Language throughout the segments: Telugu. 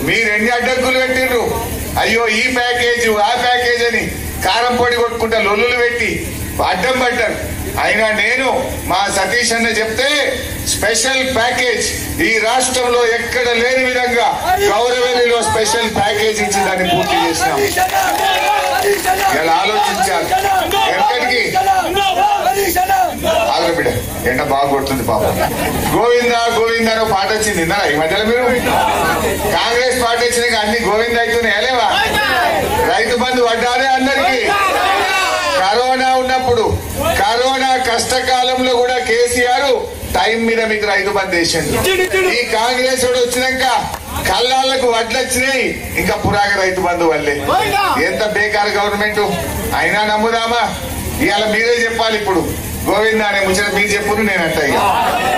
మీరు ఎన్ని అడ్డంకులు పెట్టిర్రు. అయ్యో ఈ ప్యాకేజ్ ఆ ప్యాకేజ్ అని కారం పొడి కొట్టుకుంటా లొల్లులు పెట్టి అడ్డం పడ్డారు. అయినా నేను మా సతీష్ అన్న చెప్తే స్పెషల్ ప్యాకేజ్ ఈ రాష్ట్రంలో ఎక్కడ లేని విధంగా గౌరవెల్లిలో స్పెషల్ ప్యాకేజ్ ఇచ్చి దాన్ని పూర్తి చేసినాం. ఇలా ఆలోచించాలి. ఎక్కడికి బిడ్డ ఎండ బాగా కొడుతుంది పాపం. గోవిందా గోవిందా అని పాట వచ్చింది విన్నారా ఈ మధ్యలో మీరు? కాంగ్రెస్ పార్టీ వచ్చినాక అన్ని గోవింద అవుతున్నాయా లేవా? రైతు బంధు పడ్డానే అందరికి. కరోనా ఉన్నప్పుడు కరోనా కష్టకాలంలో కూడా కేసీఆర్ టైం మీద మీకు రైతు బంధు వేసిండు. ఈ కాంగ్రెస్ వచ్చినాక కళ్ళాళ్లకు వడ్లు వచ్చినాయి, ఇంకా పురాగ రైతు బంధు వల్లే. ఎంత బేకారు గవర్నమెంట్ అయినా నమ్ముదామా? ఇవాళ మీరే చెప్పాలి. ఇప్పుడు గోవింద అనే ముచ్చట మీరు చెప్పును నేనంట.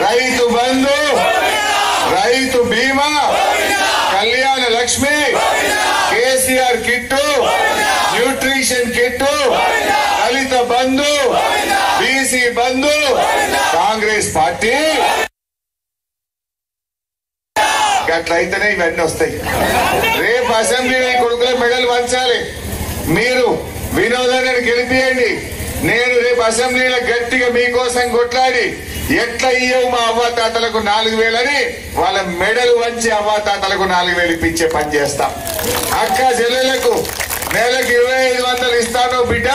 రైతు బంధు, రైతు బీమా, కళ్యాణ లక్ష్మి, కేసీఆర్ కిట్టు, న్యూట్రిషన్ కిట్టు, దళిత బంధు, బీసీ బంధు. కాంగ్రెస్ పార్టీ అట్లయితేనే ఇవన్నీ వస్తాయి. రేపు అసెంబ్లీలో కొడుకుల మెడల్ వంచాలి. మీరు వినోదాన్ని గెలిపియండి. నేను రేపు అసెంబ్లీలో గట్టిగా మీకోసం కొట్లాడి ఎట్లా ఇయ్యవు మా అవ్వాతాతలకు 4,000 అని వాళ్ళ మెడలు వంచి అవ్వాతాతలకు 4,000 ఇప్పించే పని చేస్తాం. అక్క చెల్లెలకు నెలకు 2,500 ఇస్తానో బిడ్డ,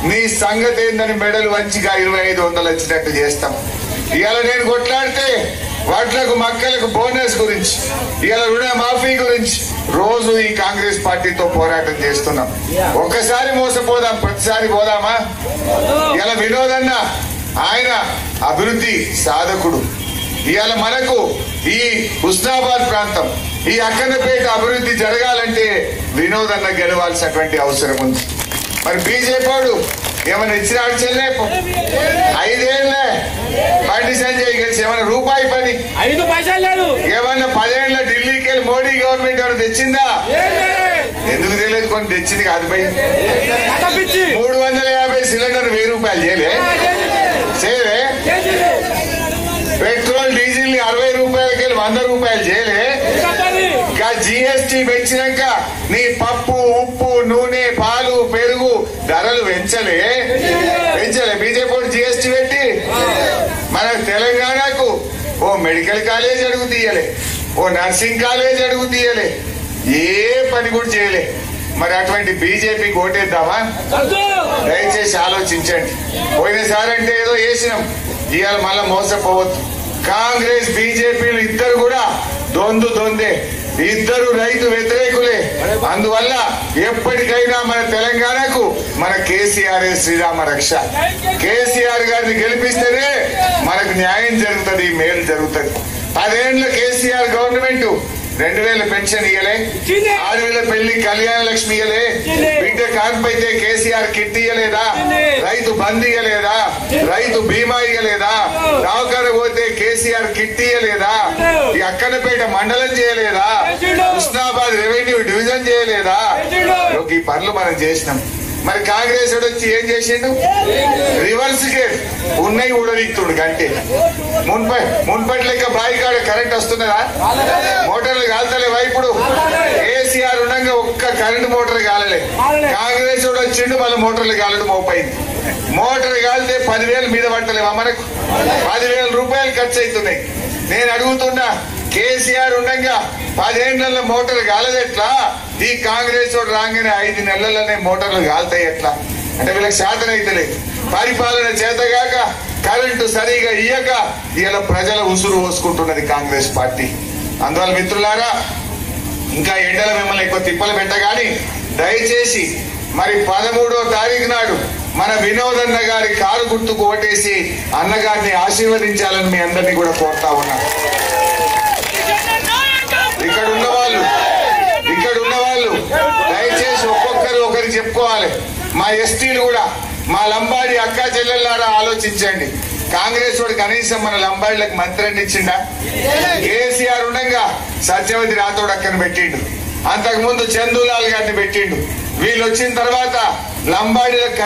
నీ సంగతి ఏందని మెడలు వంచిగా 2,500 వచ్చినట్టు చేస్తాం. ఇవాళ నేను కొట్లాడితే వడ్లకు మక్కలకు బోనస్ గురించి, ఇవాళ రుణ మాఫీ గురించి రోజు ఈ కాంగ్రెస్ పార్టీతో పోరాటం చేస్తున్నాం. ఒక్కసారి మోసపోదాం, ప్రతిసారి పోదామా? ఇలా వినోదన్న ఆయన అభివృద్ధి సాధకుడు. ఇవాళ మనకు ఈ హుస్నాబాద్ ప్రాంతం, ఈ అక్కన్నపేట అభివృద్ధి జరగాలంటే వినోదన్న గెలవాల్సినటువంటి అవసరం ఉంది. మరి బీజేపీ ఏమైనా ఇచ్చినాడు చెల్లె? 5 ఏళ్లే బండి సంజయ్ గెలిచి ఏమైనా రూపాయి పని 5 పైసలు లేదు. ఏమన్నా 10 ఏళ్ల ఢిల్లీకి వెళ్ళి మోడీ గవర్నమెంట్ ఏమైనా తెచ్చిందా? ఎందుకు తెలియదు, కొన్ని తెచ్చింది కాదు. 350 సిలిండర్ 1000 రూపాయలు చేయలే. పెట్రోల్ డీజిల్ 60 రూపాయలకి వెళ్ళి 100 రూపాయలు చేయలే. జీఎస్టీ పెంచినాక నీ పప్పు, ఉప్పు, నూనె, పాలు, పెరుగు ధరలు పెంచలే. బీజేపీ జీఎస్టీ పెట్టి మన తెలంగాణకు ఓ మెడికల్ కాలేజ్ అడుగు తీయలే, ఓ నర్సింగ్ కాలేజ్ అడుగు తీయలే, ఏ పని కూడా చేయలే. మరి అటువంటి బీజేపీకి ఓటేద్దామా? దయచేసి ఆలోచించండి. పోయినసారి అంటే ఏదో వేసినాం, ఇవాళ మళ్ళా మోసపోవద్దు. కాంగ్రెస్ బీజేపీలు ఇద్దరు కూడా దొందే, ఇద్దరు రైతు వ్యతిరేకులే. అందువల్ల ఎప్పటికైనా మన తెలంగాణకు మన కేసీఆర్ శ్రీరామ రక్ష. కేసీఆర్ గారిని గెలిపిస్తేనే మనకు న్యాయం జరుగుతుంది, మేలు జరుగుతుంది. 10 ఏళ్ల కేసీఆర్ గవర్నమెంట్ 2,000 పెన్షన్ ఇయ్యలే, 6,000 పెళ్లి కళ్యాణ లక్ష్మి ఇయ్యలే, బిడ్డ కాన్పైతే కేసీఆర్ కిట్ ఇయ్యలేదా, రైతు బంద్ ఇయ్యలేదా, రైతు బీమా ఇయ్యలేదా, దవాఖాన పోతే కేసీఆర్ కిట్ ఇయ్యలేదా, ఈ అక్కన్నపేట మండలం చేయలేదా, హుస్నాబాద్ రెవెన్యూ డివిజన్ చేయలేదా? ఈ పనులు మనం చేసినాం. మరి కాంగ్రెస్ వచ్చి ఏం చేసిండు? రివర్స్ గేర్ ఉన్నాయి ఊడవిక్తుడు కంటే. మున్పటి లెక్క బాయికాడ కరెంట్ వస్తున్నదా? మోటార్లు కాలుతలేవా? ఇప్పుడు కేసీఆర్ ఉండగా ఒక్క కరెంట్ మోటార్ కాలలే. కాంగ్రెస్ వచ్చిండు, మళ్ళీ మోటార్లు కాలడం మోపైంది. మోటార్ కాలితే 10,000 మీద పట్టలేవా? మనకు 10,000 రూపాయలు ఖర్చు అవుతున్నాయి. నేను అడుగుతున్నా, కేసీఆర్ ఉండగా 10 ఏళ్లలో మోటార్లు కాలదెట్లా? ఈ కాంగ్రెస్ రాగానే 5 నెలలనే మోటార్లు కాలుతాయి ఎట్లా? అంటే వీళ్ళకి శాతం అయితే లేదు. పరిపాలన చేతగాక కరెంటు సరిగా ఇయ్యక ఇలా ప్రజల ఉసురు పోసుకుంటున్నది కాంగ్రెస్ పార్టీ. అందువల్ల మిత్రులారా, ఇంకా ఎండల మిమ్మల్ని ఎక్కువ తిప్పలు పెట్టగాని దయచేసి మరి 13వ తారీఖు నాడు మన వినోదన్న గారి కారు గుర్తుకు ఓటేసి అన్నగారిని ఆశీర్వదించాలని మీ అందరినీ కూడా కోరుతా ఉన్నా. ఇక్కడ ఉన్న వాళ్ళు దయచేసి ఒక్కొక్కరు ఒకరికి చెప్పుకోవాలి. మా ఎస్టీలు కూడా, మా లంబాడి అక్క చెల్లెల్లారా ఆలోచించండి. కాంగ్రెస్ వాడు కనీసం మన లంబాడిలకు మంత్రిని ఇచ్చిండా? కేసీఆర్ ఉండగా సత్యవతి రాథోడ్ అక్కని పెట్టిండు, అంతకు ముందు చందులాల్ గారిని పెట్టిండు. వీళ్ళు వచ్చిన తర్వాత లంబాడీలకు